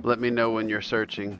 Let me know when you're searching.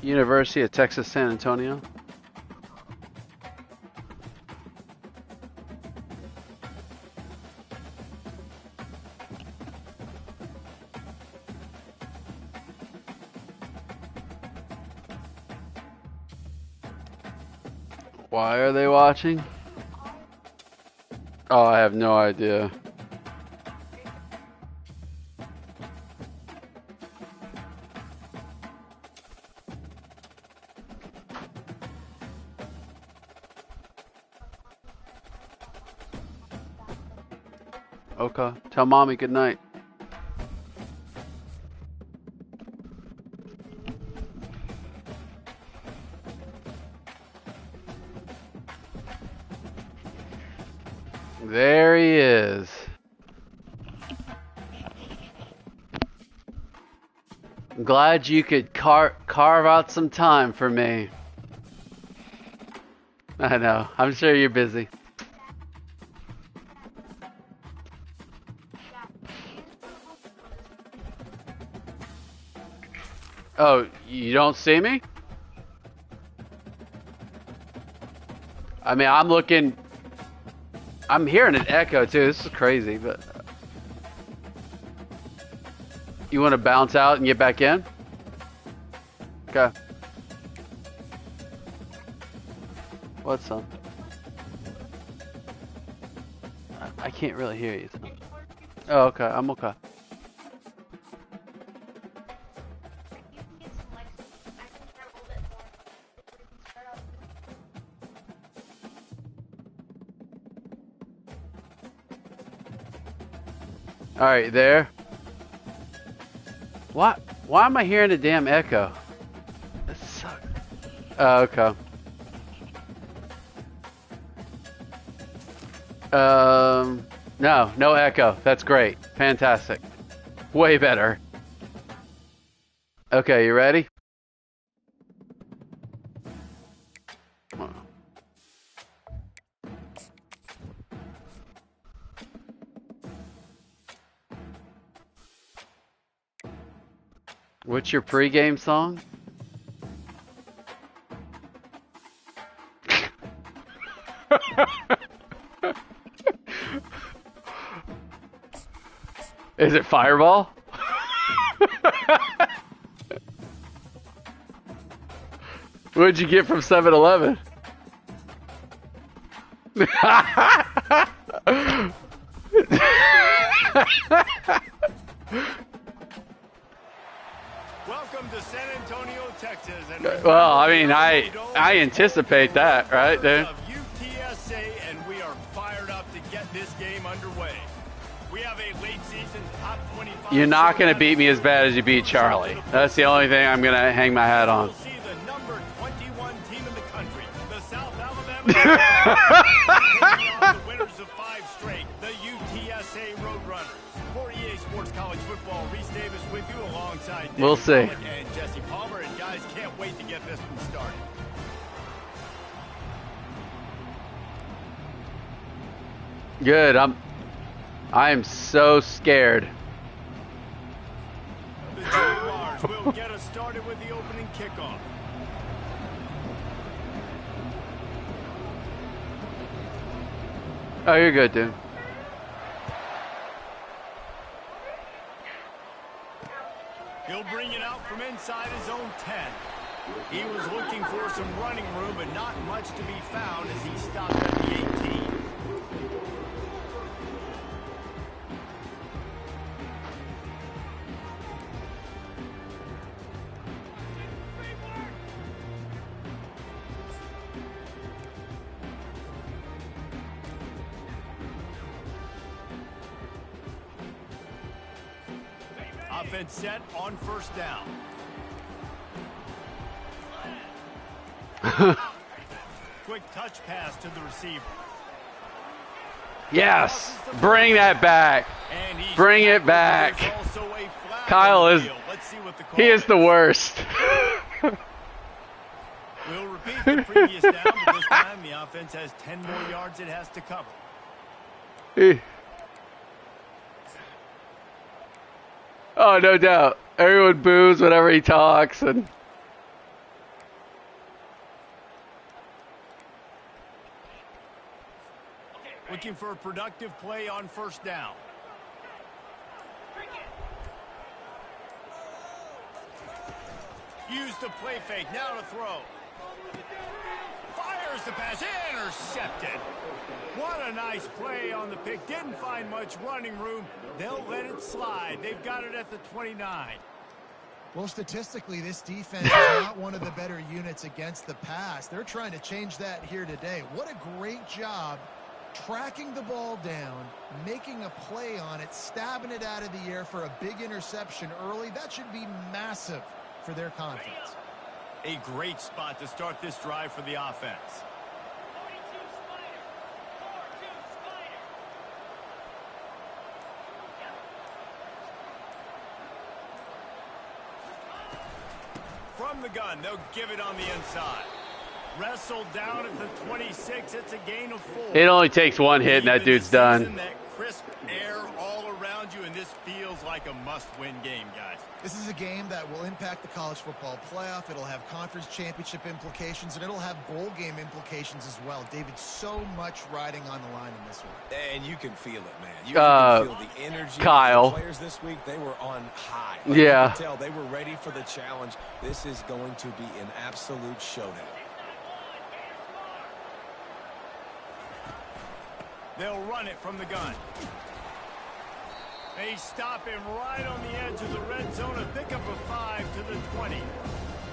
University of Texas San Antonio. Why are they watching? Oh, I have no idea. Okay. Tell mommy good night. There he is. I'm glad you could carve out some time for me. I know. I'm sure you're busy. Oh, you don't see me? I mean, I'm looking. I'm hearing an echo too. This is crazy, but you want to bounce out and get back in? Okay. What's up? I can't really hear you. Oh, okay. I'm okay. All right, there. What? Why am I hearing a damn echo? That sucks. Oh, okay. No echo. That's great. Fantastic. Way better. Okay, you ready? What's your pregame song? Is it Fireball? What'd you get from 7-Eleven? Welcome to San Antonio, Texas. And well, I mean, I anticipate that, right, dude? UTSA, and we are fired up to get this game underway. We have a late season top 25. You're not going to beat me as bad as you beat Charlie. That's the only thing I'm going to hang my hat on. We'll see the number 21 team in the country, the South Alabama. The winners of 5 straight, the UTSA Roadrunners. For EA Sports College Football, Reese Davis with you alongside David We'll see. Pollack and Jesse Palmer. And guys, can't wait to get this one started. Good. I am so scared. The Jaguars will get us started with the opening kickoff. Oh, you're good, dude. He'll bring it out from inside his own 10. He was looking for some running room, but not much to be found as he stopped at the 18. Offense set on first down. Quick touch pass to the receiver. Yes, bring that back. Bring it back. Kyle is, he is the worst. We'll repeat the previous down, but this time the offense has 10 more yards it has to cover. Oh, no doubt. Everyone boos whenever he talks. And looking for a productive play on first down. Use the play fake. Now to throw. Fires the pass. Intercepted. What a nice play on the pick. Didn't find much running room. They'll let it slide. They've got it at the 29. Well, statistically, this defense is not one of the better units against the pass. They're trying to change that here today. What a great job tracking the ball down, making a play on it, stabbing it out of the air for a big interception early. That should be massive for their confidence. A great spot to start this drive for the offense. From the gun, they'll give it on the inside. Wrestled down at the 26. It's a gain of 4. it only takes one hit and that dude's done. That crisp air all around you, and this feels like a must-win game, guys. This is a game that will impact the college football playoff. It'll have conference championship implications, and it'll have bowl game implications as well. David, so much riding on the line in this one. And you can feel it, man. You can feel the energy Kyle. of the players this week. They were on high. Yeah. You can tell they were ready for the challenge. This is going to be an absolute showdown. They'll run it from the gun. They stop him right on the edge of the red zone, a pickup of 5 to the 20.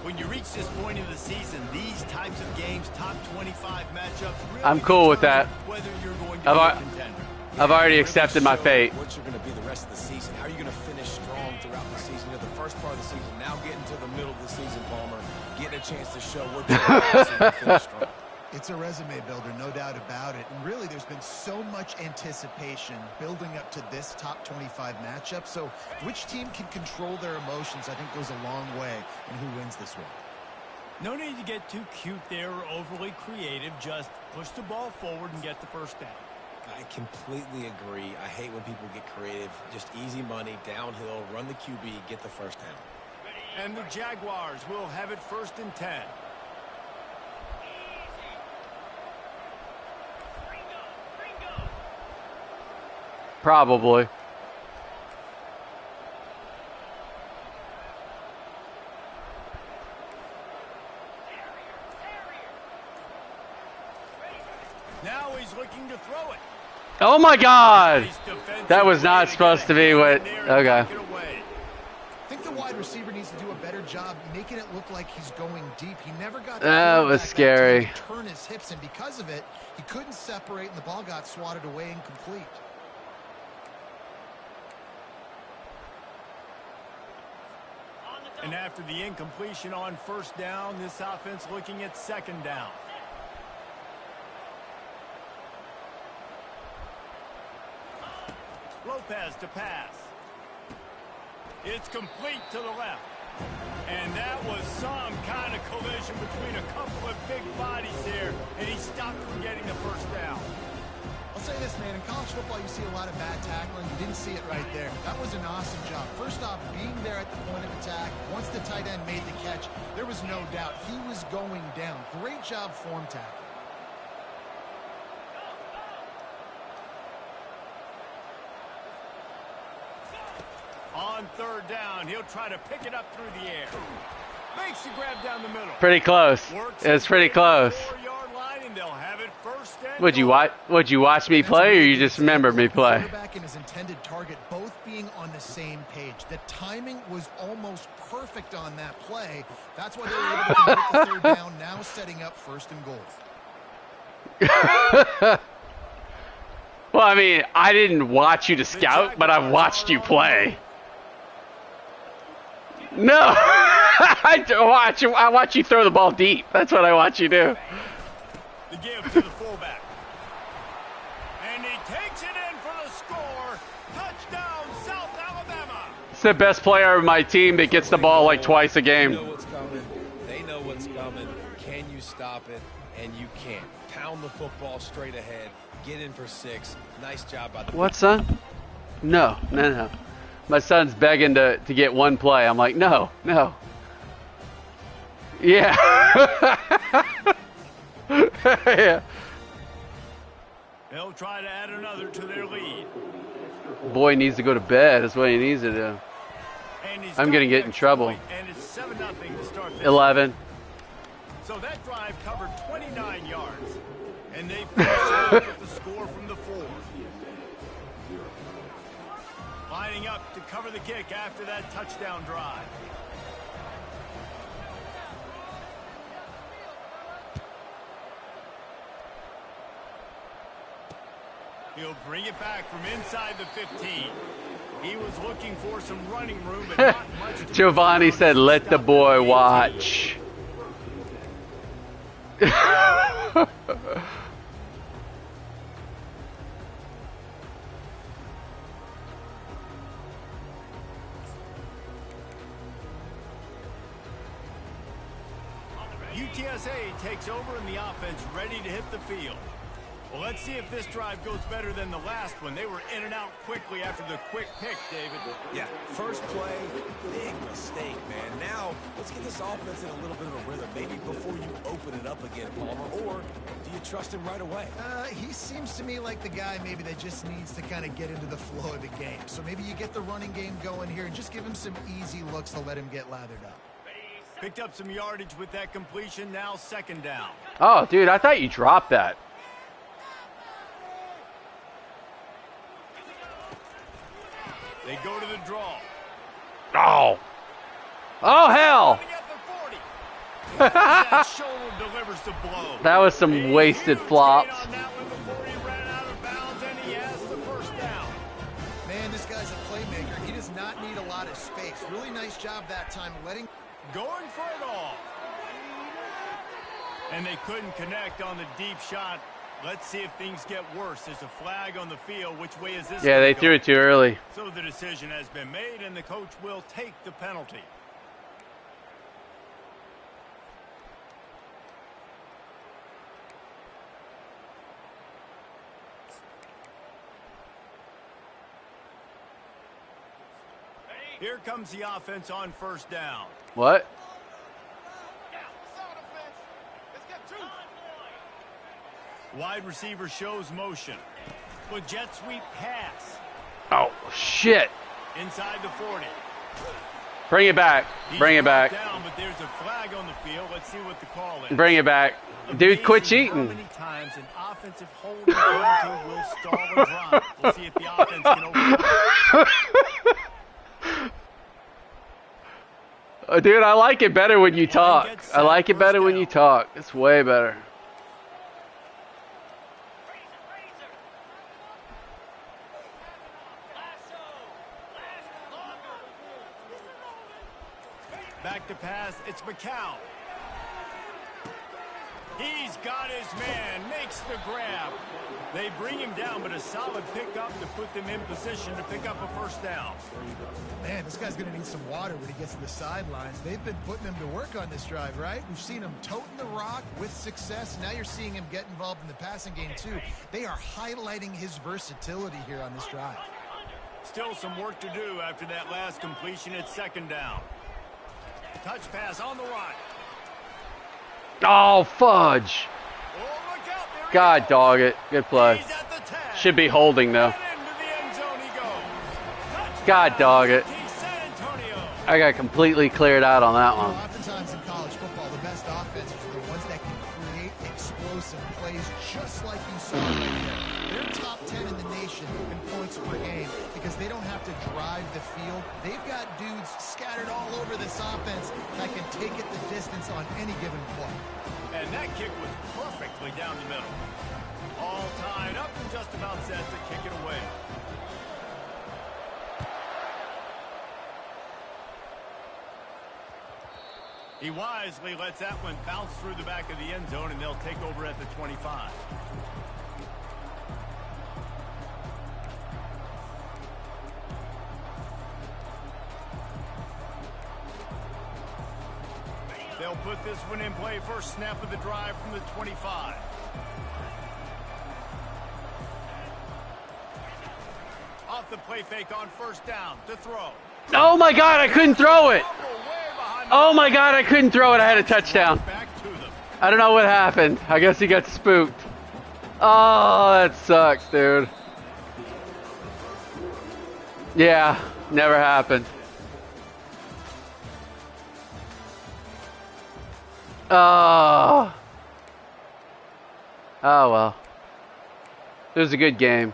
When you reach this point in the season, these types of games, top 25 matchups, really I'm cool with that. whether you're going to be a contender. I've already accepted my fate. What you're going to be the rest of the season. How are you going to finish strong throughout the season? You're the first part of the season. Now getting to the middle of the season, Palmer. Getting a chance to show what you're going to finish strong. It's a resume builder, no doubt about it. And really, there's been so much anticipation building up to this top 25 matchup. So which team can control their emotions, I think, goes a long way in who wins this one. No need to get too cute there or overly creative. Just push the ball forward and get the first down. I completely agree. I hate when people get creative. Just easy money, downhill, run the QB, get the first down. And the Jaguars will have it 1st and 10. Probably. Now he's looking to throw it. Oh my God! Nice defensive That was play not to supposed get to be a what. hand there and Okay. knock it away. I think the wide receiver needs to do a better job making it look like he's going deep. He never got That was scary. To turn his hips, and because of it, he couldn't separate, and the ball got swatted away incomplete. And after the incompletion on first down, this offense looking at 2nd down. Lopez to pass. It's complete to the left. And that was some kind of collision between a couple of big bodies there, and he stopped from getting the first down. I'll say this, man, in college football you see a lot of bad tackling. You didn't see it right there. That was an awesome job. First off, being there at the point of attack. Once the tight end made the catch, there was no doubt he was going down. Great job form tackling. On on third down. He'll try to pick it up through the air. Makes the grab down the middle. Pretty close. It's pretty close. 4-yard line, and they'll have it first and Would you watch me play, or you just remember me play? Quarterback and his intended target both being on the same page. The timing was almost perfect on that play. That's why they were able to convert the third down, now setting up first and goal. Well, I mean, I didn't watch you to scout, but I've watched you play. No, I watch you throw the ball deep. That's what I watch you do. The give to the fullback. And he takes it in for the score. Touchdown, South Alabama. It's the best player of my team that gets the ball like twice a game. They know what's coming. They know what's coming. Can you stop it? And you can't. Pound the football straight ahead. Get in for 6. Nice job by the... What, son? No. My son's begging to get one play. I'm like, no. Yeah. Yeah. They'll try to add another to their lead. Boy needs to go to bed. That's what he needs to do. I'm going to get in trouble. And it's 7-0 to start this. 11. So that drive covered 29 yards. And they finished with the score from the 4. Lining up to cover the kick after that touchdown drive. He'll bring it back from inside the 15. He was looking for some running room, but not much. Giovanni said, let the boy watch. UTSA takes over in the offense, ready to hit the field. Well, let's see if this drive goes better than the last one. They were in and out quickly after the quick pick, David. Yeah, first play, big mistake, man. Now, let's get this offense in a little bit of a rhythm, maybe before you open it up again, Palmer, or do you trust him right away? He seems to me like the guy maybe that just needs to kind of get into the flow of the game. So maybe you get the running game going here and just give him some easy looks to let him get lathered up. Picked up some yardage with that completion, now second down. Oh, dude, I thought you dropped that. They go to the draw. Oh. Oh, hell. That shoulder delivers the blow. That was some wasted flops. On that one before he ran out of bounds, and he has the first down. Man, this guy's a playmaker. He does not need a lot of space. Really nice job that time letting... Going for it all. And they couldn't connect on the deep shot. Let's see if things get worse. There's a flag on the field. Which way is this? Yeah, they threw it too early. So the decision has been made, and the coach will take the penalty. Here comes the offense on first down. What? Wide receiver shows motion. With jet sweep pass. Oh, shit. Inside the 40. Bring it back. Bring it back. Down, but there's a flag on the field. Let's see what the call is. Bring it back. Dude, quit How cheating. many times an offensive holding penalty will stall a drive? We'll see if the offense can overcome. Dude, I like it better when you talk. I like it better when you talk. It's way better. Back to pass. It's McCown. He's got his man. Makes the grab. They bring him down, but a solid pickup to put them in position to pick up a first down. Man, this guy's going to need some water when he gets to the sidelines. They've been putting him to work on this drive, right? We've seen him toting the rock with success. Now you're seeing him get involved in the passing game, too. They are highlighting his versatility here on this drive. Still some work to do after that last completion. It's second down. Touch pass on the line. Oh, fudge. Oh, look out. There God dog it. Good play. He's at the 10. Should be holding, though. And into the end zone he goes. Touchdown. God dog it. He said I got completely cleared out on that You know, one. oftentimes in college football, the best offenses are the ones that can create explosive plays just like you saw right there. They're top 10 in the nation in points per game because they don't have to drive the field. They've got dudes scattered all over this offense that can take it the distance on any given play. And that kick was perfectly down the middle. All tied up and just about set to kick it away. He wisely lets that one bounce through the back of the end zone, and they'll take over at the 25. They'll put this one in play. First snap of the drive from the 25. Off the play fake on first down to throw. Oh my God, I couldn't throw it. Oh my God, I couldn't throw it. I had a touchdown. I don't know what happened. I guess he got spooked. Oh, that sucks, dude. Yeah, never happened. Oh. Oh well. It was a good game.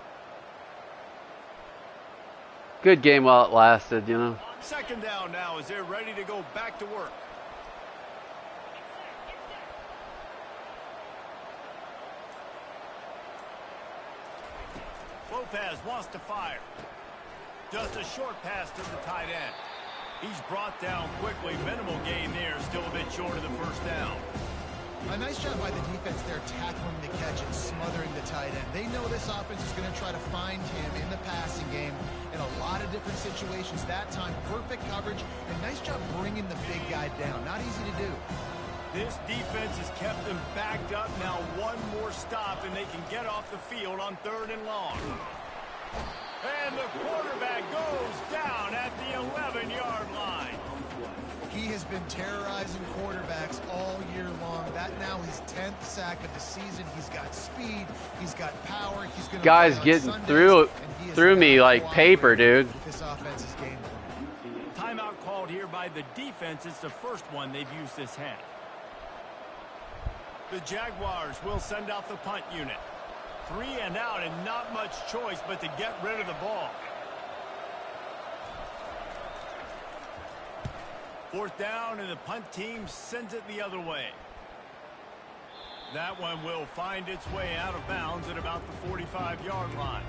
Good game while it lasted, you know. Second down now as they're ready to go back to work. Lopez wants to fire. Just a short pass to the tight end. He's brought down quickly. Minimal gain there. Still a bit short of the first down. A nice job by the defense there tackling the catch and smothering the tight end. They know this offense is going to try to find him in the passing game in a lot of different situations. That time, perfect coverage and nice job bringing the big guy down. Not easy to do. This defense has kept them backed up. Now one more stop and they can get off the field on 3rd and long. And the quarterback goes down at the 11-yard line. He has been terrorizing quarterbacks all year long. That now his 10th sack of the season. He's got speed. He's got power. He's going to Guys getting through me like paper, dude. This offense is game plan. Timeout called here by the defense. It's the first one they've used this half. The Jaguars will send out the punt unit. 3 and out and not much choice but to get rid of the ball. 4th down and the punt team sends it the other way. That one will find its way out of bounds at about the 45-yard line.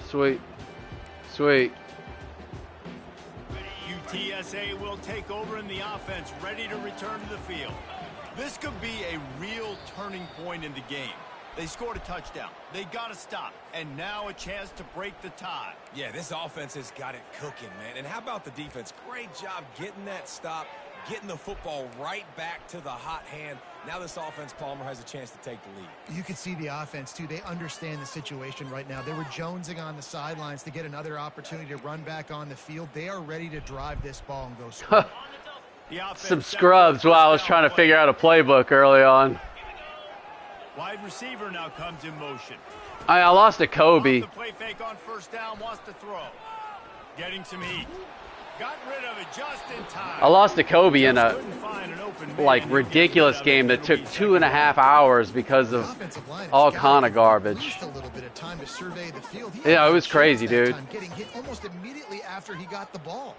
Sweet. Sweet. UTSA will take over in the offense, ready to return to the field. This could be a real turning point in the game. They scored a touchdown. They got to stop. And now a chance to break the tie. Yeah, this offense has got it cooking, man. And how about the defense? Great job getting that stop, getting the football right back to the hot hand. Now this offense, Palmer, has a chance to take the lead. You can see the offense, too. They understand the situation right now. They were jonesing on the sidelines to get another opportunity to run back on the field. They are ready to drive this ball and go score. Some scrubs while I was trying to figure out a playbook early on. Wide receiver now comes in motion. I lost to Kobe. Off the play fake on first down, wants to throw. Getting some heat. Got rid of it just in time. I lost to Kobe in a ridiculous game that took 2.5 hours because of all kind of garbage. Yeah, it was crazy, dude. Getting hit almost immediately after he got the ball.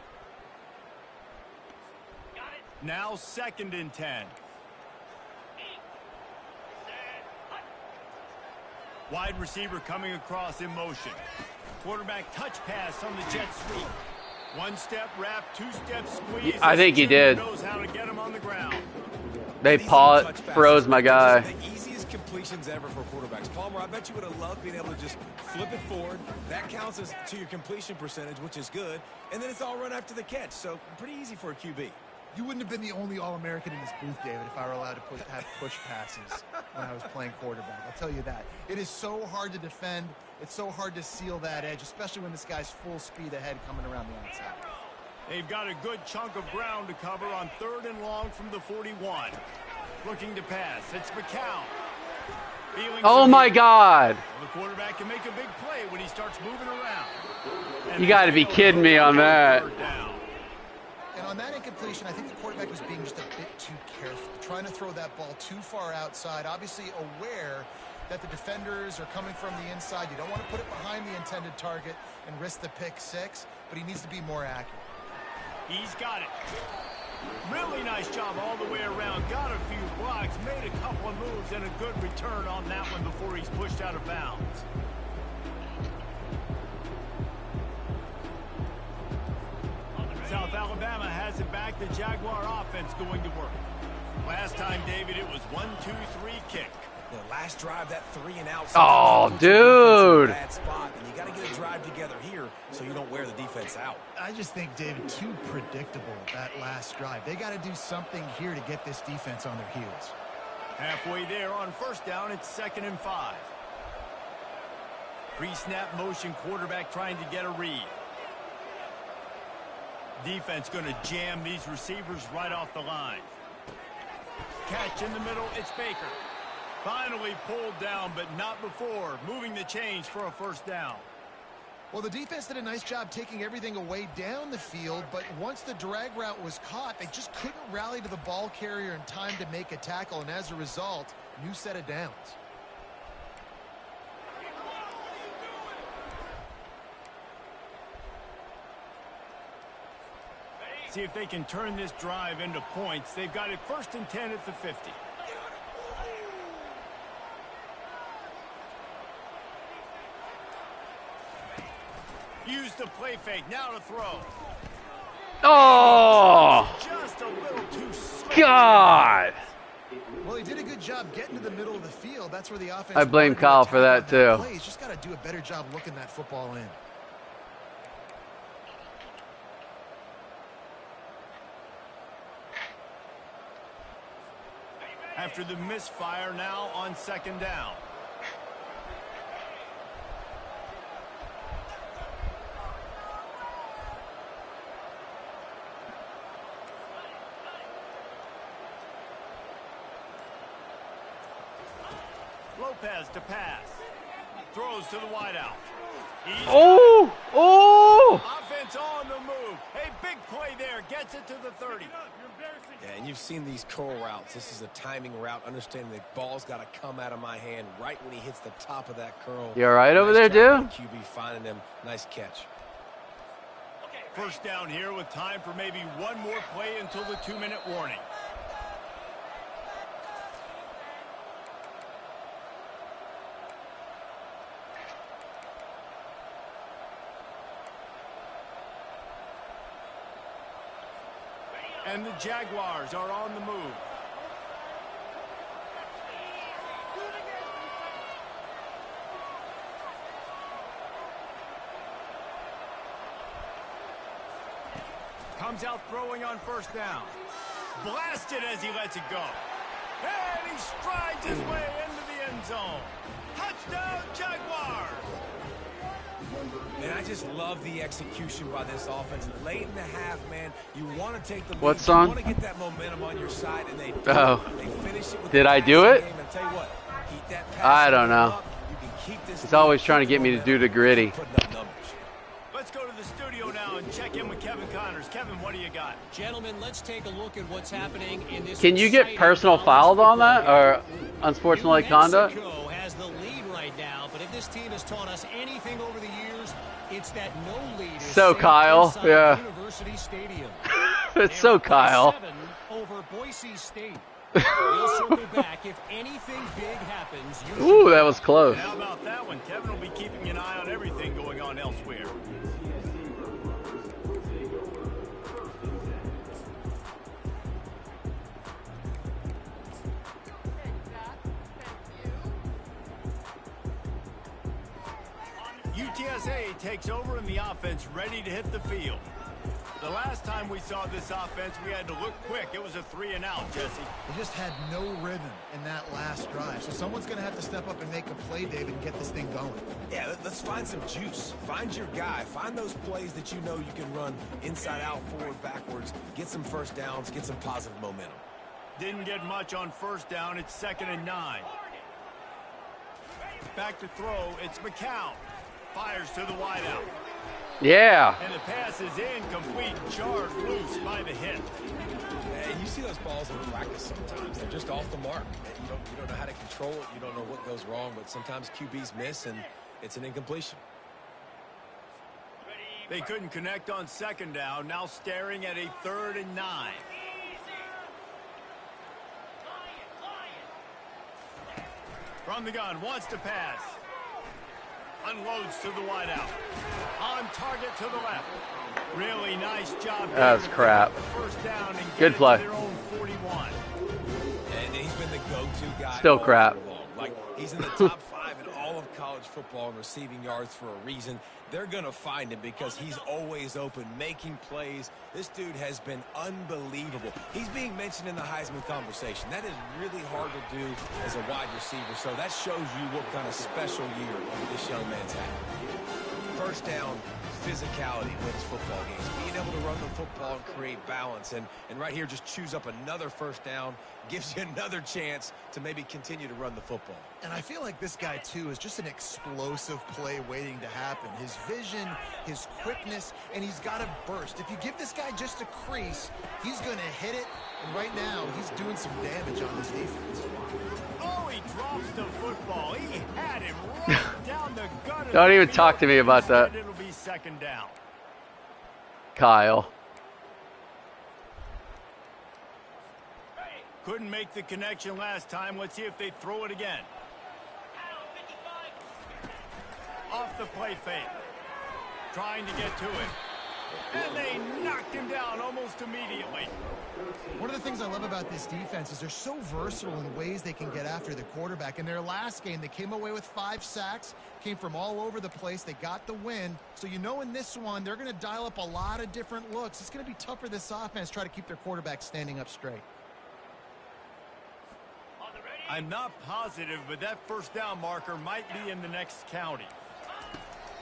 Now 2nd and 10. Wide receiver coming across in motion. Quarterback touch pass on the jet sweep. 1-step wrap, 2-step squeeze. I think he did. Knows how to get him on the ground. They froze my guy. The easiest completions ever for quarterbacks. Palmer, I bet you would have loved being able to just flip it forward. That counts as to your completion percentage, which is good. And then it's all run after the catch. So pretty easy for a QB. You wouldn't have been the only All-American in this booth, David, if I were allowed to have push passes when I was playing quarterback. I'll tell you that. It is so hard to defend. It's so hard to seal that edge, especially when this guy's full speed ahead coming around the outside. They've got a good chunk of ground to cover on 3rd and long from the 41. Looking to pass. It's McCown. Oh, my God. The quarterback can make a big play when he starts moving around. And You got to be kidding me on that. And on that incompletion, I think the quarterback was being just a bit too careful, trying to throw that ball too far outside, obviously aware that the defenders are coming from the inside. You don't want to put it behind the intended target and risk the pick six, but he needs to be more accurate. He's got it. Really nice job all the way around. Got a few blocks, made a couple of moves, and a good return on that one before he's pushed out of bounds. South Alabama has it back. The Jaguar offense going to work. Last time, David, it was 1-2-3 kick. The last drive, that 3-and-out. Oh, dude. Bad spot, and you got to get a drive together here so you don't wear the defense out. I just think, David, too predictable that last drive. They got to do something here to get this defense on their heels. Halfway there on 1st down, it's 2nd and 5. Pre-snap motion, quarterback trying to get a read. Defense going to jam these receivers right off the line. Catch in the middle, it's Baker. Finally pulled down, but not before. Moving the chains for a 1st down. Well, the defense did a nice job taking everything away down the field, but once the drag route was caught, they just couldn't rally to the ball carrier in time to make a tackle, and as a result, new set of downs. See if they can turn this drive into points. They've got it 1st and 10 at the 50. Use the play fake. Now to throw. Oh, Just a little too slow. God. Well, he did a good job getting to the middle of the field. That's where the offense. I blame wanted to Kyle attack for that, on too. play. He's just got to do a better job looking that football in. After the misfire, now on 2nd down. Lopez to pass. Throws to the wideout. Oh, oh. Offense on the move. A big play there. Gets it to the 30. Yeah, and you've seen these curl routes. This is a timing route. Understanding the ball's got to come out of my hand right when he hits the top of that curl. You all right over Nice there, job dude? by QB finding him. Nice catch. 1st down here with time for maybe one more play until the 2-minute warning. And the Jaguars are on the move. Comes out throwing on 1st down. Blasted as he lets it go. And he strides his way into the end zone. Touchdown, Jaguars! And I just love the execution by this offense. Late in the half, man, you want to take the lead. What song? You want to get that momentum on your side, and they do. Oh. They finish it with Did the I do passing it? game. And tell you what, keep that I passing don't game know. up. You can keep this He's lead, always trying to keep get me to do the gritty. putting up numbers. Let's go to the studio now and check in with Kevin Connors. Kevin, what do you got? Gentlemen, let's take a look at what's happening in this. Can you get exciting personal college fouled on football that or game. unsportsmanlike New conduct? Mexico has the lead right now, but if this team has taught us anything over the years, it's that no lead is So safe Kyle, inside yeah. University Stadium. It's so Kyle. 7 over Boise State. We'll circle back if anything big happens. Ooh, that was close. How about that one? Kevin will be keeping an eye on everything going on elsewhere. UTSA takes over and the offense ready to hit the field. The last time we saw this offense, we had to look quick. It was a 3-and-out, Jesse. They just had no rhythm in that last drive. So someone's going to have to step up and make a play, David, and get this thing going. Yeah, let's find some juice. Find your guy. Find those plays that you know you can run inside out, forward, backwards. Get some first downs. Get some positive momentum. Didn't get much on first down. It's 2nd and 9. Back to throw. It's McCown. Fires to the wideout. Yeah. And the pass is incomplete, jarred loose by the hit. And you see those balls in practice sometimes. They're just off the mark. You don't know how to control it. You don't know what goes wrong, but sometimes QBs miss, and it's an incompletion. They couldn't connect on 2nd down. Now staring at a 3rd and 9. From the gun, wants to pass. Unloads to the wideout. On target to the left. Really nice job. That was crap. First down and Good play. their own 41. And he's been the go-to guy. Still all crap. year long. Like, he's in the top 5 in all of college football in receiving yards for a reason. They're going to find him because he's always open, making plays. This dude has been unbelievable. He's being mentioned in the Heisman conversation. That is really hard to do as a wide receiver. So that shows you what kind of special year this young man's had. First down, physicality wins football games. Being able to run the football and create balance. And right here, just choose up another first down. Gives you another chance to maybe continue to run the football. And I feel like this guy, too, is just an explosive play waiting to happen. His vision, his quickness, and he's got a burst. If you give this guy just a crease, he's going to hit it. And right now, he's doing some damage on this defense. Oh, he drops the football. He had him right down the gut. Don't even talk to me about that. It'll be 2nd down. Kyle. Couldn't make the connection last time. Let's see if they throw it again. Off the play fake. Trying to get to it. And they knocked him down almost immediately. One of the things I love about this defense is they're so versatile in ways they can get after the quarterback. In their last game, they came away with 5 sacks, came from all over the place. They got the win. So you know in this one, they're going to dial up a lot of different looks. It's going to be tough for this offense to try to keep their quarterback standing up straight. I'm not positive, but that first down marker might be in the next county.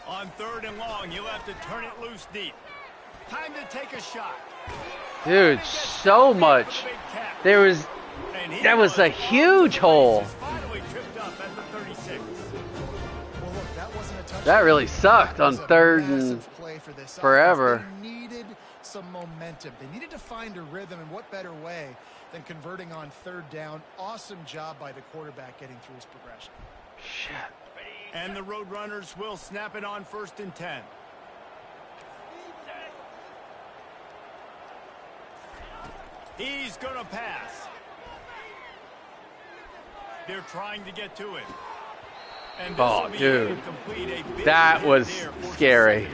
On 3rd and long, you'll have to turn it loose deep. Time to take a shot. Dude, so much. That was a huge hole. Finally tripped up at the 36. Well, look, that wasn't a touchdown. That really sucked on That was a 3rd and massive play for this forever. offense. They needed some momentum. They needed to find a rhythm, and what better way than converting on 3rd down. Awesome job by the quarterback getting through his progression. Shit. And the Roadrunners will snap it on 1st and 10. He's going to pass. They're trying to get to it. And Oh, dude. That was scary.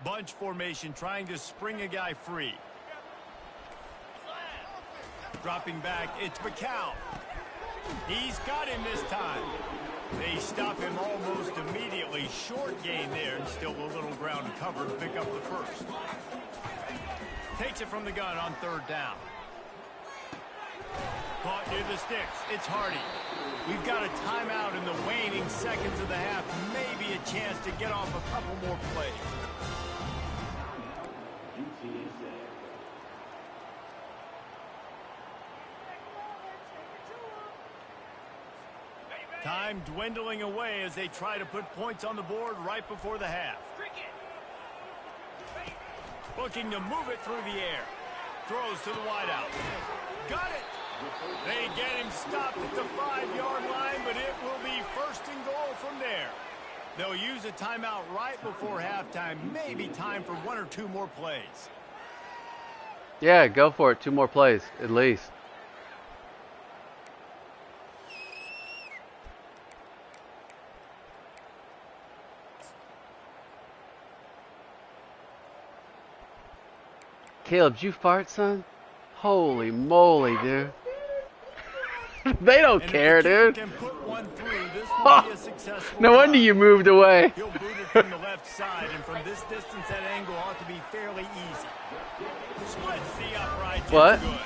Bunch formation, trying to spring a guy free. Dropping back, it's McCown. He's got him this time. They stop him almost immediately. Short gain there, and still a little ground to cover to pick up the first. Takes it from the gun on 3rd down. Caught near the sticks. It's Hardy. We've got a timeout in the waning seconds of the half. Maybe a chance to get off a couple more plays. Time dwindling away as they try to put points on the board right before the half. Looking to move it through the air. Throws to the wideout. Got it. They get him stopped at the 5-yard line, but it will be 1st and goal from there. They'll use a timeout right before halftime. Maybe time for 1 or 2 more plays. Yeah, go for it. 2 more plays, at least. Caleb, did you fart, son? Holy moly, dude. They don't care, dude. Can put one through, this will be a successful No wonder drive. you moved away. He'll boot it from the left side, and from this distance, that angle ought to be fairly easy. Splits the upright. What? Good.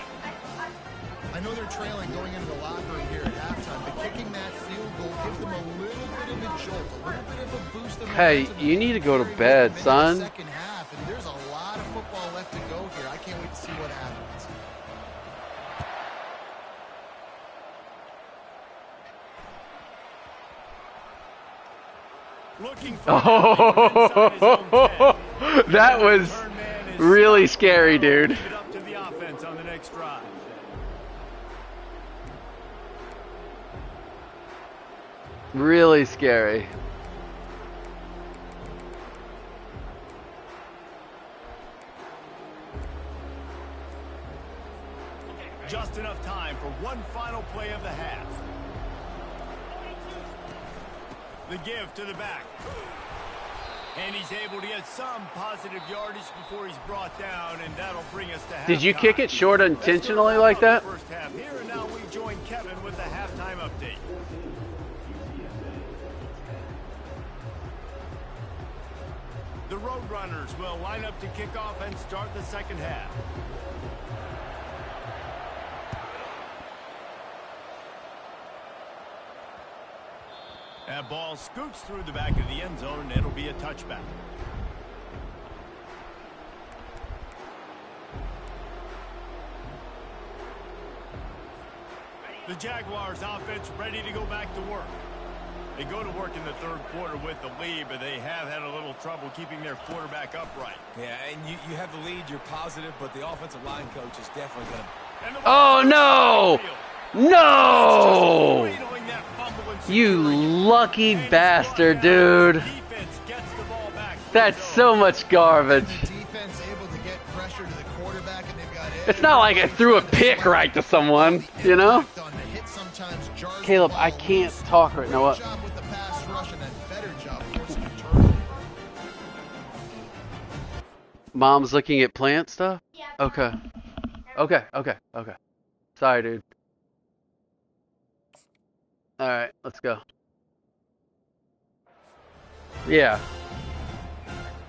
I know they're trailing going into the locker room here at halftime, but kicking that field goal gives them a little bit of a jolt, a little bit of a boost of Hey, momentum. you need to go to Very bed, good son. Second half, and there's a lot of football left to go here. I can't wait to see what happens. Looking for inside his own 10. That was Return man is really scary, dude. Leave it up to the offense on the next drive. Really scary. Just enough time for one final play of the half. The give to the back. And he's able to get some positive yardage before he's brought down, and that'll bring us to halftime. Did you kick it short intentionally like that? First half here, and now we join Kevin with the halftime update. The Roadrunners will line up to kick off and start the second half. That ball scoots through the back of the end zone, and it'll be a touchback. The Jaguars offense ready to go back to work. They go to work in the third quarter with the lead, but they have had a little trouble keeping their quarterback upright. Yeah, and you have the lead, you're positive, but the offensive line coach is definitely going to... Oh, no! No! You lucky bastard, dude. That's so much garbage. Defense able to get pressure to the quarterback, and they've got It's not like I threw a pick right to someone, you know? Caleb, I can't talk right now. What? Job with the pass rush and then better job forcing a turnover. Mom's looking at plant stuff? Okay. Okay. Sorry, dude. Alright, let's go. Yeah.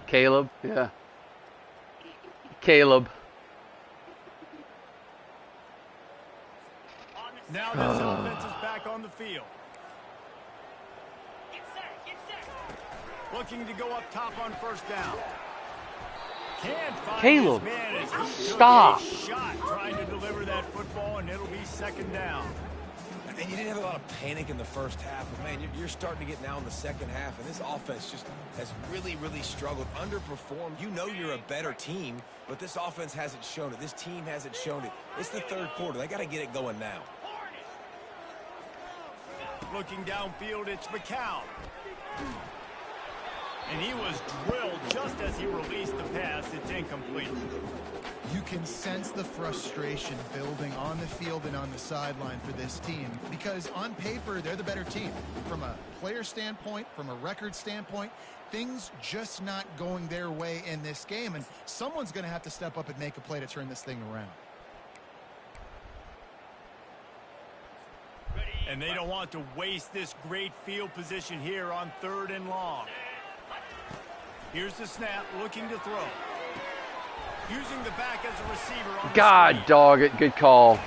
Caleb, yeah. Caleb. Now this offense is back on the field. Looking to go up top on first down. Can't find Caleb, his man as he took stop. a shot trying to deliver that football, and it'll be second down. And you didn't have a lot of panic in the first half, but man, you're starting to get now in the second half, and this offense just has really, really struggled, underperformed. You know you're a better team, but this offense hasn't shown it. This team hasn't shown it. It's the third quarter. They got to get it going now. Looking downfield, it's McCown. And he was drilled just as he released the pass. It's incomplete. You can sense the frustration building on the field and on the sideline for this team because on paper, they're the better team. From a player standpoint, from a record standpoint, things just not going their way in this game, and someone's going to have to step up and make a play to turn this thing around. And they don't want to waste this great field position here on 3rd and long. Here's the snap, looking to throw. Using the back as a receiver on God dog it, good call.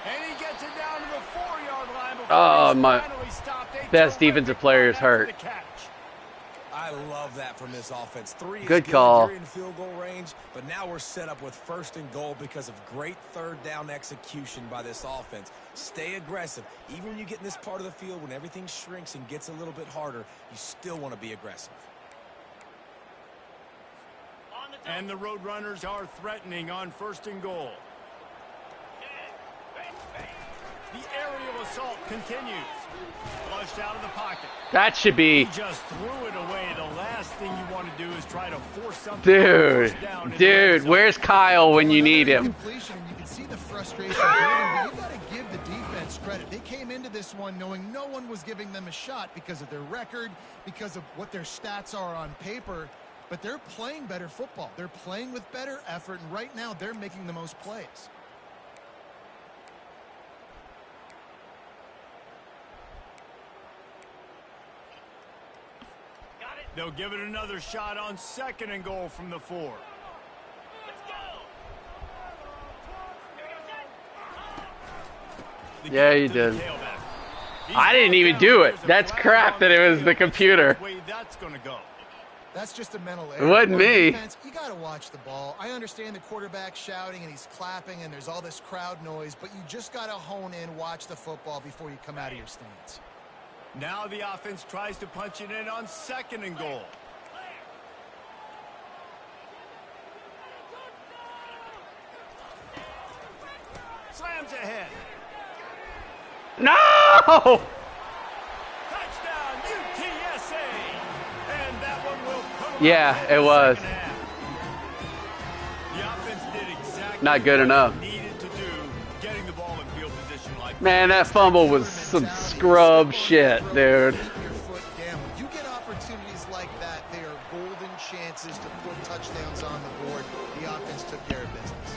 And he gets it down to the 4-yard line before Oh, he's my finally stopped. A best terrific defensive player is run after hurt. the catch. I love that from this offense. 3 is Good call. You're in field goal range, but now we're set up with 1st and goal because of great 3rd down execution by this offense. Stay aggressive. Even when you get in this part of the field, when everything shrinks and gets a little bit harder, you still want to be aggressive. And the Roadrunners are threatening on 1st and goal. The aerial assault continues. Flushed out of the pocket. That should be... He just threw it away. The last thing you want to do is try to force something. Dude, where's Kyle when you need him? Completion, and you can see the frustration building, but you got to give the defense credit. They came into this one knowing no one was giving them a shot because of their record, because of what their stats are on paper. but they're playing better football. They're playing with better effort, and right now they're making the most plays. They'll give it another shot on 2nd and goal from the 4. Yeah, you did. I didn't even do it. That's crap that it was the computer. That's going to go. That's just a mental error. It wasn't me. Defense, you got to watch the ball. I understand the quarterback shouting and he's clapping and there's all this crowd noise, but you just got to hone in, watch the football before you come out of your stance. Now the offense tries to punch it in on 2nd and goal. Slams ahead. No! Touchdown, UTSA. And that one will put Yeah, it was. The offense did exactly Not good what enough. it needed to do, getting the ball in field position like Man, that fumble was some scrub shit, dude. You get opportunities like that, they are golden chances to put touchdowns on the board. The offense took care of business.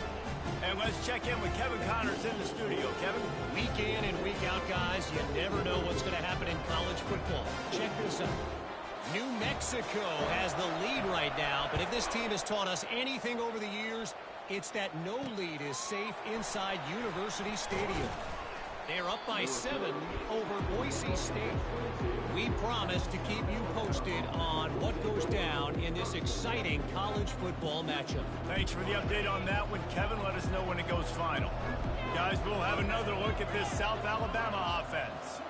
And let's check in with Kevin Connors in the studio. Kevin? Week in and week out, guys, you never know what's going to happen in college football. Check this out. New Mexico has the lead right now, but if this team has taught us anything over the years, it's that no lead is safe inside University Stadium. They're up by 7 over Boise State. We promise to keep you posted on what goes down in this exciting college football matchup. Thanks for the update on that one, Kevin. Let us know when it goes final. Guys, we'll have another look at this South Alabama offense.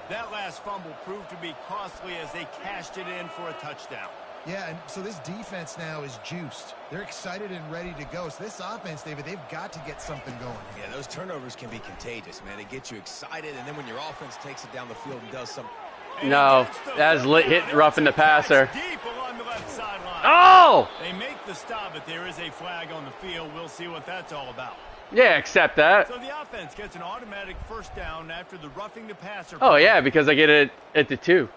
That last fumble proved to be costly as they cashed it in for a touchdown. Yeah, and so this defense now is juiced. They're excited and ready to go. So this offense, David, they've got to get something going. Yeah, those turnovers can be contagious, man. They get you excited, and then when your offense takes it down the field and does something. No, that's hit roughing the passer. Deep along the left sideline. Oh! They make the stop, but there is a flag on the field. We'll see what that's all about. Yeah, accept that. So the offense gets an automatic first down after the roughing the passer. Oh, yeah, because I get it at the 2.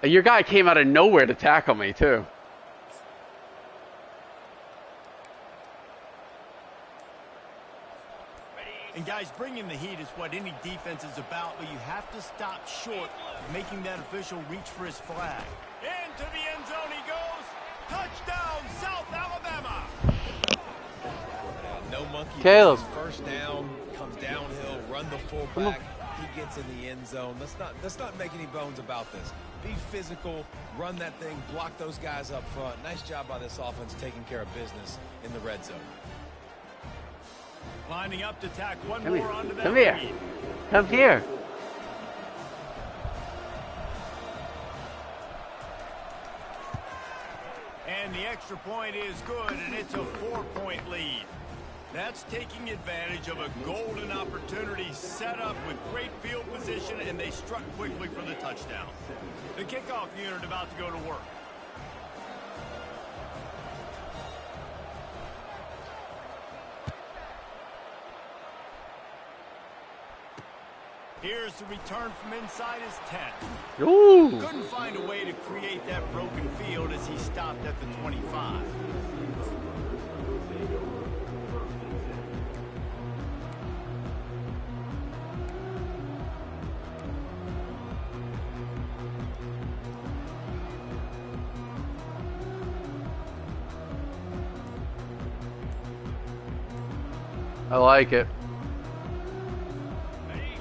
Your guy came out of nowhere to tackle me, too. And guys, bringing the heat is what any defense is about, but you have to stop short of making that official reach for his flag. Into the end zone he goes. Touchdown, South Alabama. No monkey. Caleb. First down, comes downhill, run the fullback. He gets in the end zone. Let's not make any bones about this. Be physical, run that thing, block those guys up front. Nice job by this offense taking care of business in the red zone. Lining up to tack one Come more here. onto that Come here. lead. Come here. And the extra point is good, and it's a 4-point lead. That's taking advantage of a golden opportunity set up with great field position, and they struck quickly for the touchdown. The kickoff unit about to go to work. Here's the return from inside his 10. Ooh. Couldn't find a way to create that broken field as he stopped at the 25. I like it.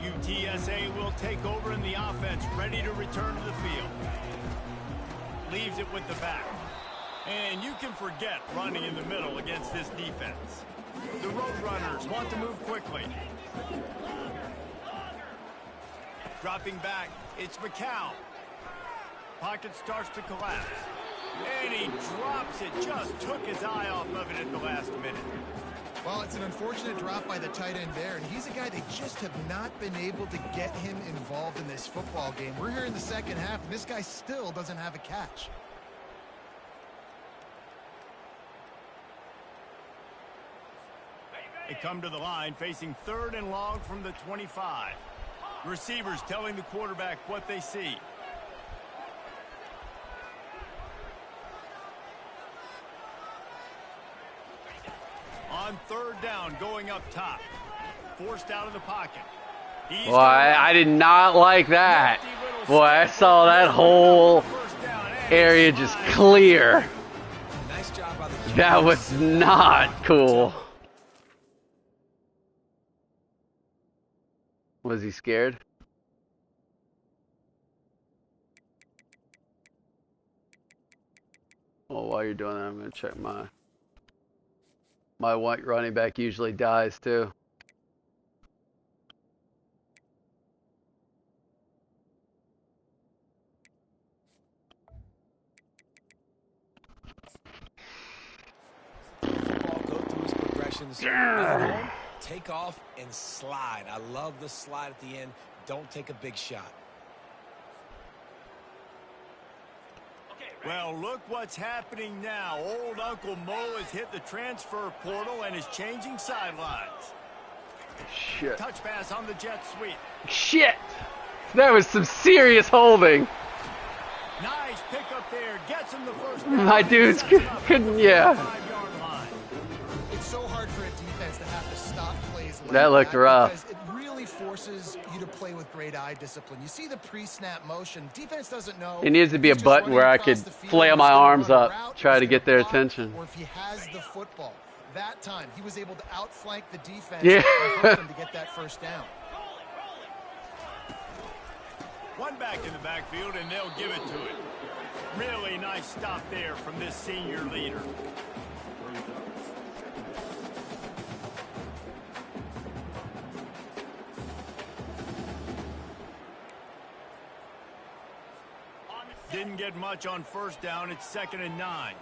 UTSA will take over in the offense, ready to return to the field. Leaves it with the back. And you can forget running in the middle against this defense. The Roadrunners want to move quickly. Dropping back, it's McCown. Pocket starts to collapse. And he drops it, just took his eye off of it at the last minute. Well, it's an unfortunate drop by the tight end there, and he's a guy they just have not been able to get him involved in this football game. We're here in the second half, and this guy still doesn't have a catch. They come to the line facing 3rd and long from the 25. Receivers telling the quarterback what they see. On third down, going up top. Forced out of the pocket. Boy, I did not like that. Boy, I saw that whole area just clear. Nice job by the That was not cool. Was he scared? Well, while you're doing that, I'm going to check my white running back usually dies too. Ball go through his progressions. Take off and slide. I love the slide at the end. Don't take a big shot. Well, look what's happening now. Old Uncle Mo has hit the transfer portal and is changing sidelines. Shit. Touch pass on the jet sweep. Shit! That was some serious holding. Nice pickup there. Gets him the first down. My dudes couldn't, yeah. 5-yard line. It's so hard for a defense to have to stop plays like That looked rough. because it really forces you to play with great eye discipline. You see the pre-snap motion. Defense doesn't know. It needs to be a He's just button where running I could across the field, flail he's my gonna arms run a up, route, try he's to gonna get their block, attention. Or if he has the football. That time, he was able to outflank the defense Yeah. and help them to get that first down. One back in the backfield, and they'll give it to it. Really nice stop there from this senior leader. Didn't get much on first down. It's 2nd and 9.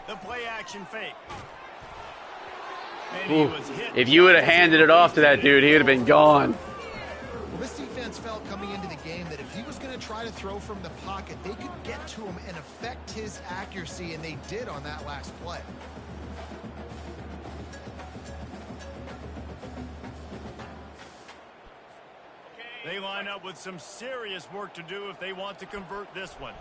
The play action fake. And he Ooh. was hit. If you would have handed it off to that dude, he would have been gone. Well, this defense felt coming into the game that if he was going to try to throw from the pocket, they could get to him and affect his accuracy, and they did on that last play. They line up with some serious work to do if they want to convert this one.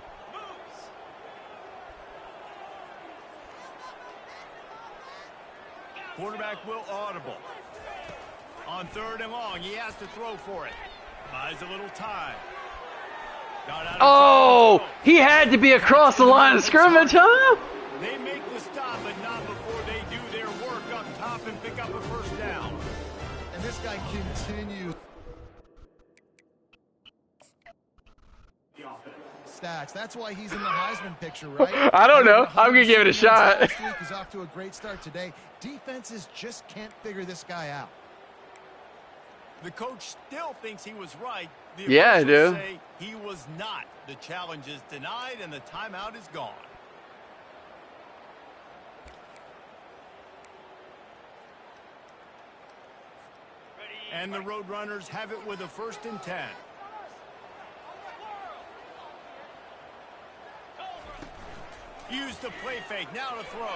Quarterback will audible. On 3rd and long, he has to throw for it. Buys a little time. Got out of Oh, trouble. he had to be across the line of scrimmage, huh? They make the stop, but not before they do their work up top and pick up a first down. And this guy continues. Stats. That's why he's in the Heisman picture, right? I don't know. I'm gonna give it a shot. Last week, he's off to a great start today. Defenses just can't figure this guy out. The coach still thinks he was right. The Yeah, I officials do. say he was not. The challenge is denied, and the timeout is gone. And the Roadrunners have it with a 1st and 10. Use the play fake. Now to throw.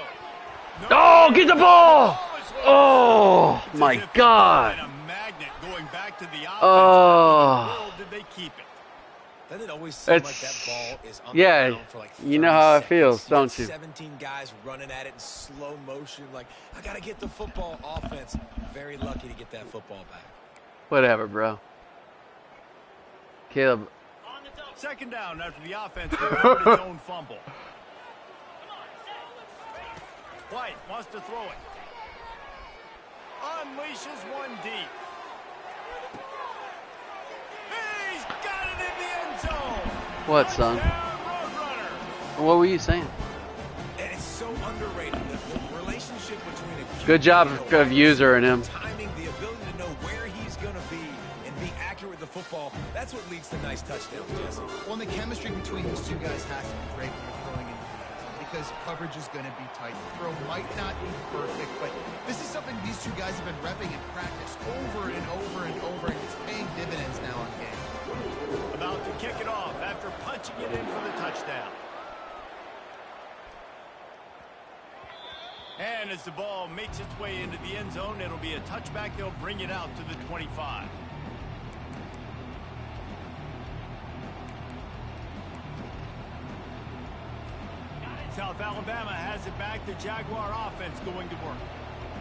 No. Oh, get the ball! It's Oh, as my if it God. had a magnet going back to the offense. Oh. How in the world did they keep it? Doesn't it always seem like It's- that ball is on yeah, the ground for like 30 you know how it seconds? feels, You got don't you? 17 guys running at it in slow motion. Like, I got to get the football. Offense, very lucky to get that football back. Whatever, bro. Caleb. 2nd down after the offense recovered its own fumble. White wants to throw it. Unleashes one deep. He's got it in the end zone. What, son? Touchdown, Roadrunner. What were you saying? And it's so underrated. The relationship between a Good job QB of user and him. timing, the ability to know where he's going to be and be accurate with the football. That's what leads to nice touchdowns, Jesse. Well, and the chemistry between these two guys has to be great when you're throwing into the end zone because coverage is going to be tight. The throw might not be perfect, but this is something these two guys have been repping in practice over and over and over, and it's paying dividends now on game. About to kick it off after punching it in for the touchdown. And as the ball makes its way into the end zone, it'll be a touchback. They'll bring it out to the 25. South Alabama has it back. The Jaguar offense going to work.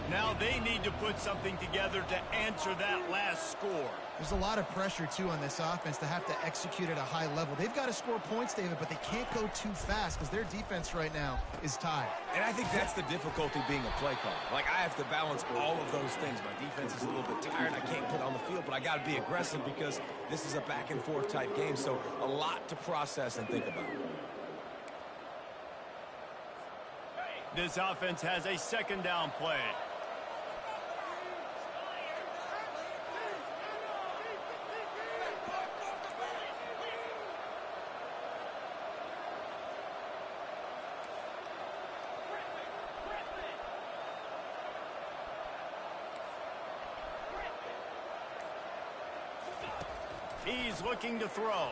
Now they need to put something together to answer that last score. There's a lot of pressure, too, on this offense to have to execute at a high level. They've got to score points, David, but they can't go too fast because their defense right now is tired. And I think that's the difficulty being a play caller. Like, I have to balance all of those things. My defense is a little bit tired. I can't put on the field, but I got to be aggressive because this is a back-and-forth type game, so a lot to process and think about. This offense has a second down play. He's looking to throw.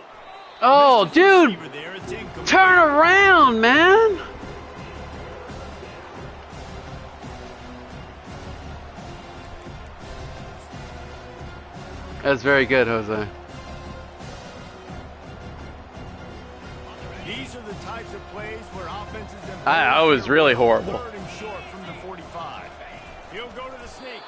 Oh, dude! Turn around, man! That's very good, Jose. These are the types of plays where offenses I was really horrible. Third and short from the 45. He'll go to the sneak.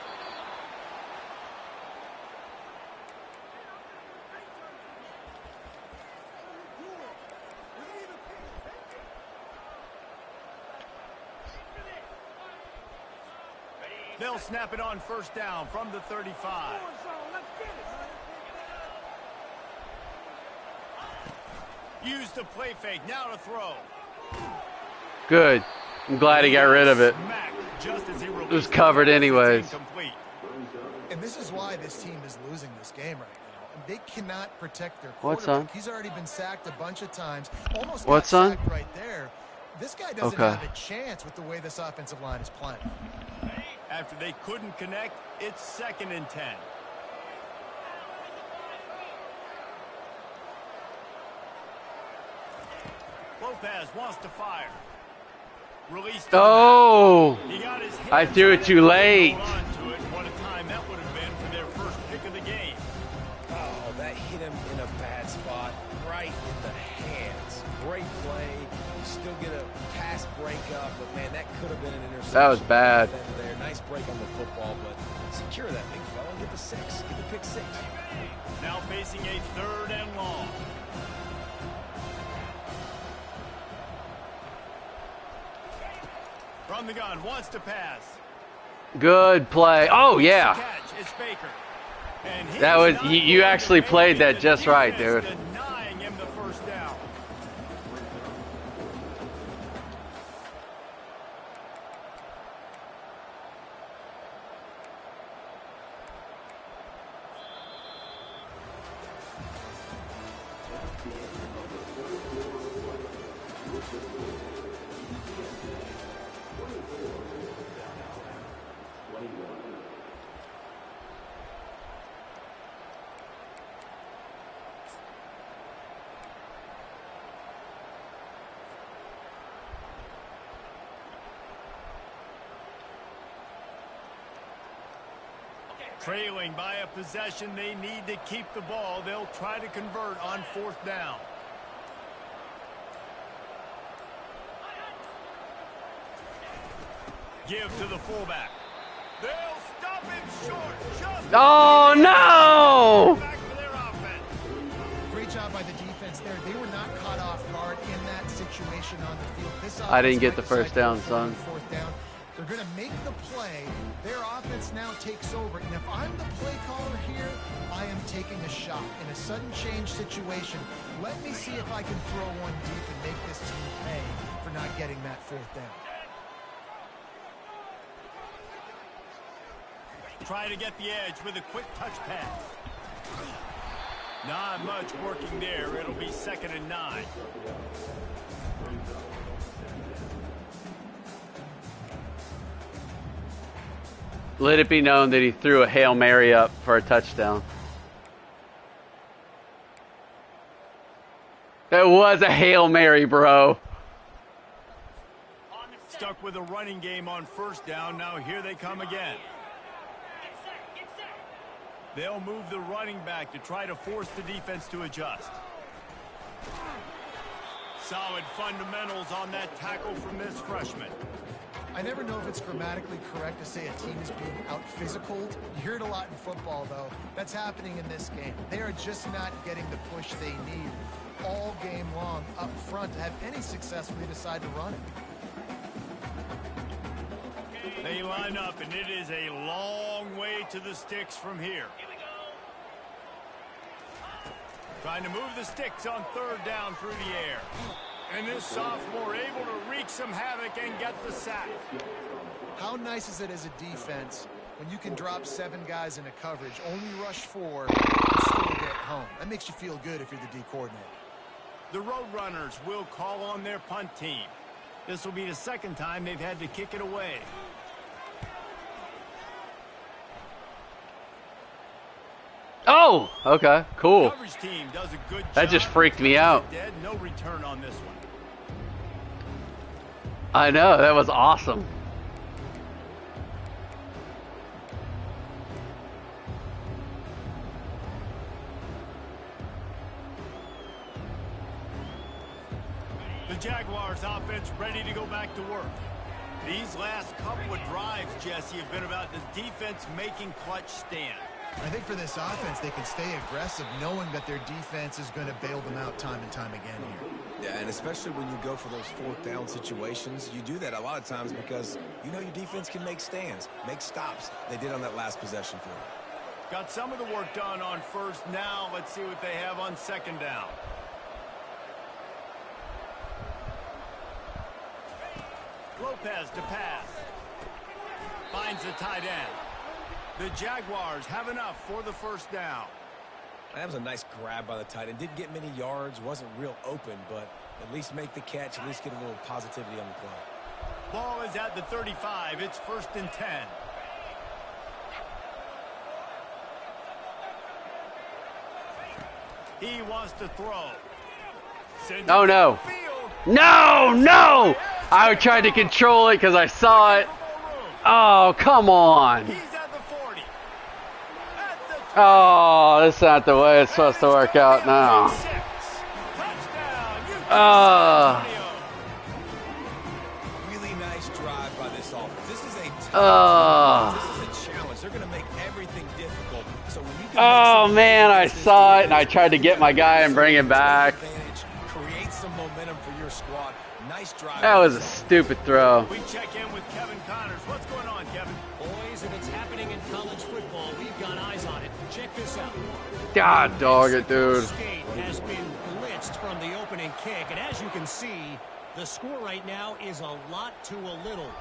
They'll snap it on first down from the 35. Use the play fake, now to throw. Good. I'm glad he got rid of it. It was covered anyways. And this is why this team is losing this game right now. They cannot protect their What's quarterback. on? He's already been sacked a bunch of times. Almost What's got on? sacked right there. This guy doesn't have a chance with the way this offensive line is playing. After they couldn't connect, it's 2nd and 10. Lopez wants to fire. Release. Oh! He got his I threw it too late. To it. What a time that would have been for their first pick of the game. Oh, that hit him in a bad spot, right in the hands. Great play. You still get a pass breakup, but man, that could have been an interception. That was bad. There. Nice break on the football, but secure that big fella. Get the 6. Get the pick 6. Now facing a 3rd and long. From the gun, wants to pass. Good play. Oh, yeah. Catch. It's Baker. And That was you actually played that just right, dude. Denying him the first down. Trailing by a possession, they need to keep the ball. They'll try to convert on 4th down. Give to the fullback. They'll stop him short. Just Oh, no! back for their offense. Great job by the defense there. They were not caught off guard in that situation on the field. This I didn't get offense the might first decide down, to go son. for 4th down. They're going to make the play. Their offense now takes over. And if I'm the play caller here, I am taking a shot in a sudden change situation. Let me see if I can throw one deep and make this team pay for not getting that 4th down. Try to get the edge with a quick touch pass. Not much working there. It'll be 2nd and 9. Let it be known that he threw a Hail Mary up for a touchdown. That was a Hail Mary, bro. stuck with a running game on first down. Now here they come again. They'll move the running back to try to force the defense to adjust. Solid fundamentals on that tackle from this freshman. I never know if it's grammatically correct to say a team is being out-physicaled. You hear it a lot in football, though. That's happening in this game. They are just not getting the push they need all game long up front to have any success when they decide to run it. They line up, and it is a long way to the sticks from here. Trying to move the sticks on third down through the air. And this sophomore able to wreak some havoc and get the sack. How nice is it as a defense when you can drop 7 guys into coverage, only rush 4, and still get home? That makes you feel good if you're the D coordinator. The Roadrunners will call on their punt team. This will be the second time they've had to kick it away. Oh, okay, cool. Coverage team does a good job. That just freaked me out. Dead, no return on this one. I know, that was awesome. The Jaguars offense ready to go back to work. These last couple of drives, Jesse, have been about the defense making clutch stand. I think for this offense, they can stay aggressive knowing that their defense is going to bail them out time and time again here. Yeah, and especially when you go for those fourth down situations, you do that a lot of times because you know your defense can make stands, make stops. They did on that last possession for you. Got some of the work done on first. Now let's see what they have on second down. Lopez to pass. Finds the tight end. The Jaguars have enough for the first down. That was a nice grab by the tight end. Didn't get many yards, wasn't real open, but at least make the catch, at least get a little positivity on the play. Ball is at the 35. It's 1st and 10. He wants to throw. Oh, no. No, no! I tried to control it because I saw it. Oh, come on. He's at the 40. Oh, this is not the way it's supposed to work out now. Really nice drive by this offense. This is a challenge. They're going to make everything difficult. So when you oh man, I saw it and I tried to get my guy and bring it back. Create some momentum for your squad. Nice drive. That was a stupid throw. We check in with Kevin Connors. What's going on, Kevin? Boys, if it's happening in college football, we've got eyes on it. Check this out. God dog it, dude. State has been blitzed from the opening kick, and as you can see, the score right now is a lot to a little.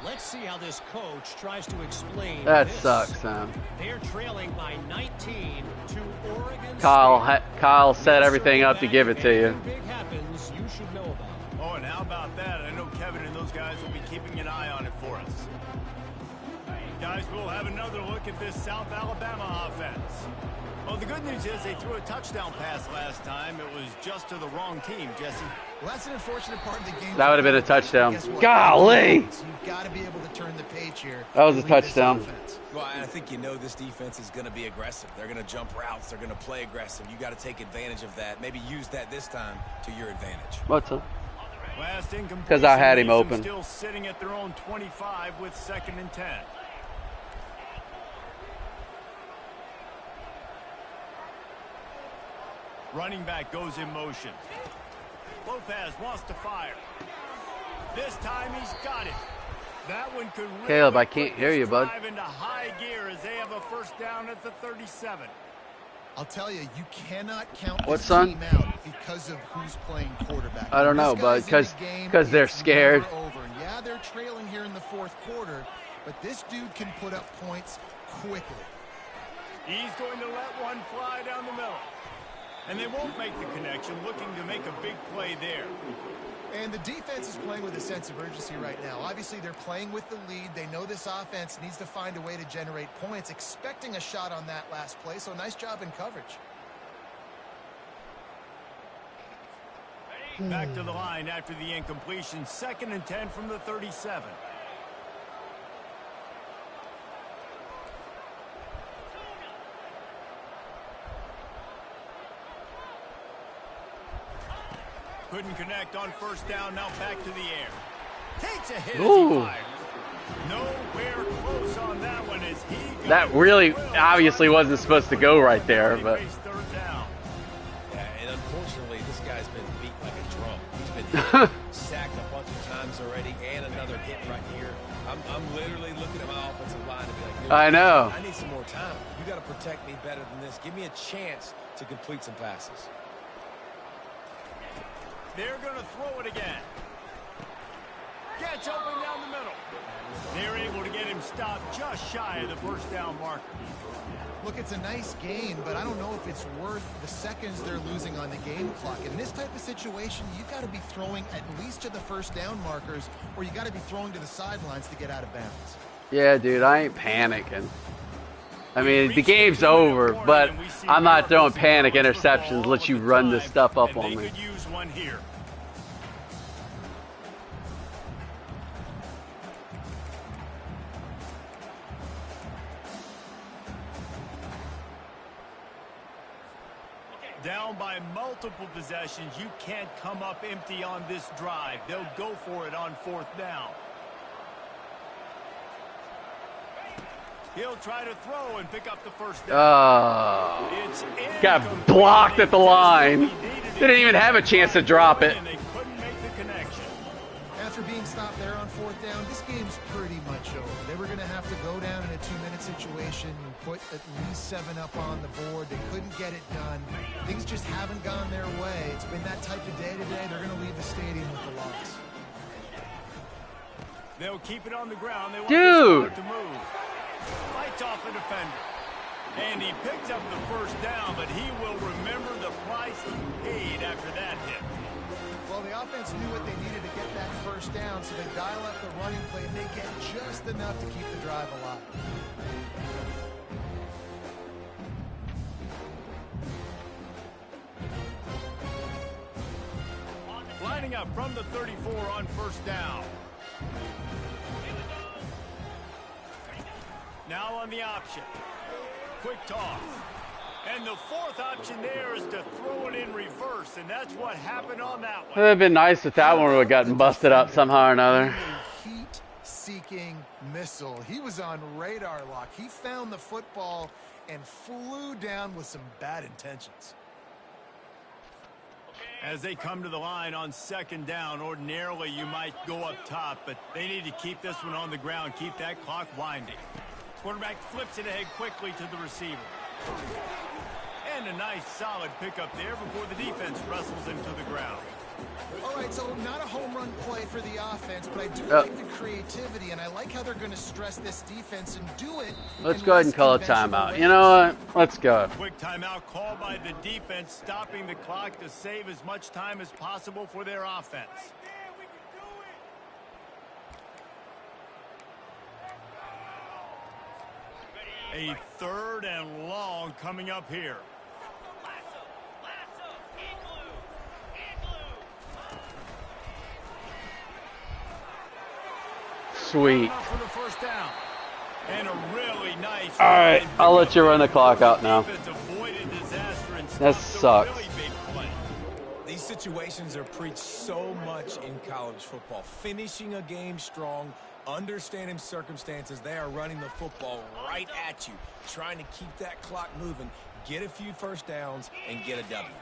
Let's see how this coach tries to explain That this. sucks, man. They're trailing by 19 to Oregon Kyle set everything up to give it to you. Big happens, you should know about. Oh, and how about that? I know Kevin and those guys will be keeping an eye on it for us. Guys, we'll have another look at this South Alabama offense. Well, the good news is they threw a touchdown pass last time. It was just to the wrong team, Jesse. Well, that's an unfortunate part of the game. That would have been a touchdown. Guess what? Golly! You've got to be able to turn the page here. That was a to lead this touchdown. offense. Well, and I think you know this defense is going to be aggressive. They're going to jump routes. They're going to play aggressive. You got to take advantage of that. Maybe use that this time to your advantage. What's up? Last incompletion. Because I had him leaves them open. Still sitting at their own 25 with 2nd and 10. Running back goes in motion. Lopez wants to fire. This time he's got it. That one could really Caleb, I put can't hear this you, bud. drive into high gear as they have a first down at the 37. I'll tell you, you cannot count What, this son? team out because of who's playing quarterback. I don't know, This bud, guy's in the game, 'cause they're it's scared. never over. And yeah, they're trailing here in the 4th quarter, but this dude can put up points quickly. He's going to let one fly down the middle. And they won't make the connection, looking to make a big play there. And the defense is playing with a sense of urgency right now. Obviously, they're playing with the lead. They know this offense needs to find a way to generate points, expecting a shot on that last play. So nice job in coverage. Back to the line after the incompletion. 2nd and 10 from the 37. Couldn't connect on 1st down. Now back to the air. Takes a hit as he fires. Nowhere close on that one as he. That really obviously wasn't supposed to go right there, but. Yeah, and unfortunately, this guy's been beat like a drum. He's been sacked a bunch of times already, and another hit right here. I'm literally looking at my offensive line to be like, dude, I know. I need some more time. You got to protect me better than this. Give me a chance to complete some passes. They're going to throw it again. Gets open down the middle. They're able to get him stopped just shy of the 1st down marker. Look, it's a nice gain, but I don't know if it's worth the seconds they're losing on the game clock. In this type of situation, you've got to be throwing at least to the 1st down markers, or you got to be throwing to the sidelines to get out of bounds. Yeah, dude, I ain't panicking. I mean, the game's over, but I'm not throwing panic interceptions. Let you run this stuff up on me. They could use one here. Down by multiple possessions, you can't come up empty on this drive. They'll go for it on 4th down. He'll try to throw and pick up the 1st down. It's got blocked at the line. They didn't even have a chance to drop it. And they couldn't make the connection. After being stopped there on 4th down, this game's pretty much over. They were going to have to go down in a 2-minute situation and put at least 7 up on the board. They couldn't get it done. Things just haven't gone their way. It's been that type of day today. They're going to leave the stadium with the loss. They'll keep it on the ground. They want Dude. this to move. Fights off a defender. And he picks up the 1st down, but he will remember the price he paid after that hit. Well, the offense knew what they needed to get that 1st down, so they dial up the running play, and they get just enough to keep the drive alive. Lining up from the 34 on 1st down. Now on the option. Quick toss. And the 4th option there is to throw it in reverse, and that's what happened on that It one. would have been nice if that one would have gotten busted up somehow or another. A heat-seeking missile. He was on radar lock. He found the football and flew down with some bad intentions. As they come to the line on 2nd down, ordinarily you might go up top, but they need to keep this one on the ground, keep that clock winding. Quarterback flips it ahead quickly to the receiver. And a nice solid pickup there before the defense wrestles him to the ground. All right, so not a home run play for the offense, but I do like the creativity, and I like how they're going to stress this defense and do it. Let's go ahead and call a timeout. You know what? Let's go. Quick timeout called by the defense, stopping the clock to save as much time as possible for their offense. A 3rd and long coming up here. Sweet. For the 1st down. And a really nice. All right, I'll let you run the clock out now. That sucks. These situations are preached so much in college football. Finishing a game strong, understanding circumstances. They are running the football right at you, trying to keep that clock moving, get a few 1st downs, and get a W.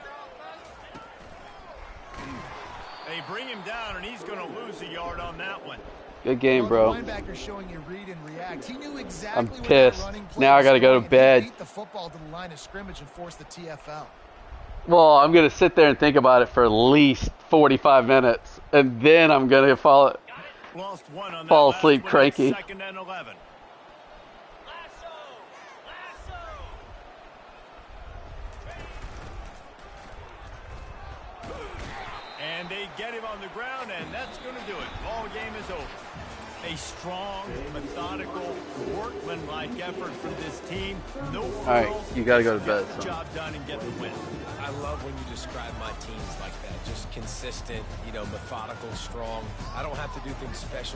They bring him down, and he's going to lose a yard on that one. Good game, bro. Linebacker showing you read and react. He knew exactly I'm pissed. Now I got to go to bed. Beat the football to the line of scrimmage and force the TFL. Well, I'm going to sit there and think about it for at least 45 minutes, and then I'm going to fall asleep cranky. 2nd and 11. And they get him on the ground, and that's going to do it. Ball game is over. A strong, methodical, workmanlike effort from this team. No All right, you got to go to bed. Get the job done and get the win. I love when you describe my teams like that. Just consistent, methodical, strong. I don't have to do things special.